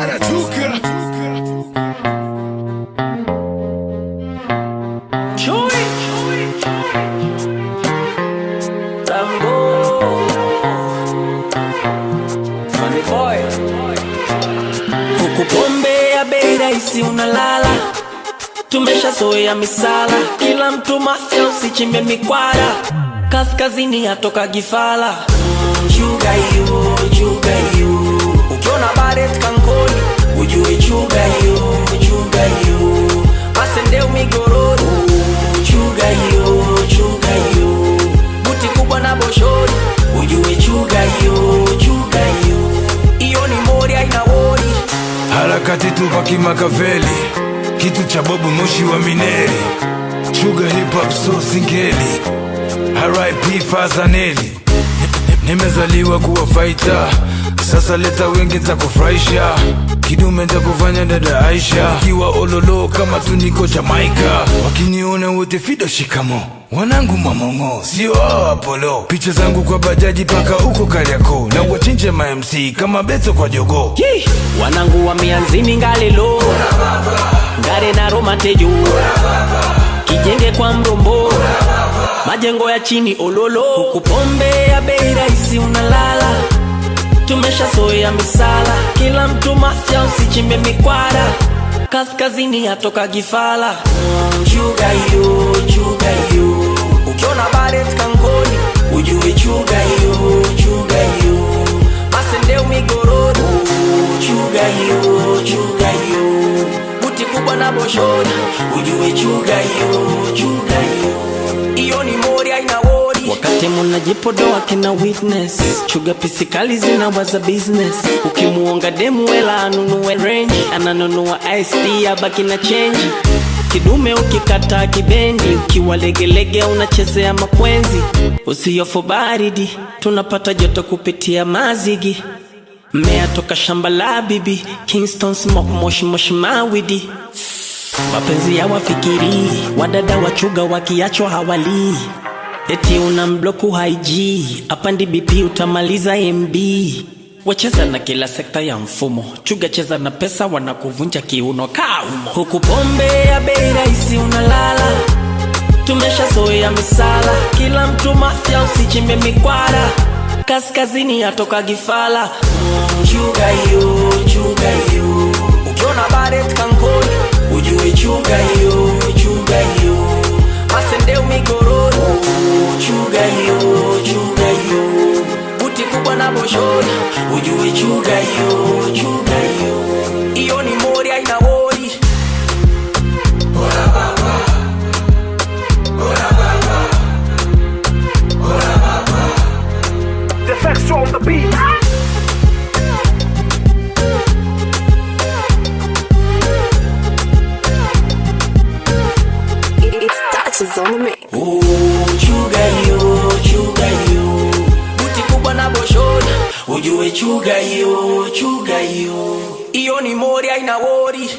Baratuka. Joy. Rambo. Funny boy. Huku pombe ya bei rahisi unalala, tumeshazoea misala, kila mtu mafia usichimbe mikwara, kaskazini atoka Gifala. Chuga you, ukiona baret kankoni ujue chuga you, Masendeu Migoroni. Chuga you, buti kubwa na boshori ujue chuga you, iyo ni mori haina wori. Harakati tupaki Makaveli, kitu cha Bobu Moshi wa Mineri. Chuga hip hop so singeli, R.I.P. Fazaneli. Nimezaliwa kuwa fighter, sasa leta wengi nitakufurahisha. Kidume nitakufanya dada Aisha, kiwa ololo kama tuniko Jamaica. Wakiniona wote fido shikamo, wanangu mamongo sio Apollo. Picha zangu kwa bajaji paka uko Kariakoo, na wachinje ma MC kama Beto kwa jogo. Wanangu wa mianzini ngalelo, ngare na Roma tejo, kijenge kwa Mrombo, majengo ya chini ololo. Huku pombe ya bei rahisi unalala, tumeshazoea misala, kila mtu mafia usichimbe mikwara, kaskazini atoka Gifala. Chuga you, ukiona baret kankoni ujue chuga you, Masendeu Migoroni. Chuga you, buti kubwa na boshori ujue chuga you, iyo ni mori haina wori. Wakati munajipodoa kina witness, chuga pisikali zinawaza business. Ukimuonga demu wela anunue range, ananunua IST abaki na change. Kidume ukikata kibendi, ukiwa legelege unachezea makwenzi. Usiyofu baridi, tunapata joto kupitia mazigi. Mmea toka shamba la bibi, Kingston smoke moshi mawidi. Mapenzi ya wafikiri, wadada wachuga wakiachwa hawali. Eti unambloku IG, apandi BP utamaliza MB. Wacheza na kila sekta ya mfumo, chuga cheza na pesa wanakuvunja kiuno kaumo. Huku pombe ya bei rahisi unalala, tumeshazoea misala, kila mtu mafia usichimbe mikwara, kaskazini atoka Gifala. Chuga you, ukiona baret kankoni ujue chuga you, Masendeu Migoroni. Chuga you, buti kubwa na boshori ujue chuga you, iyo ni mori haina wori. The facts on the beat. It's touches on the mix. Chuga you, buti kubwa na boshori ujue chuga you, iyo ni mori haina wori.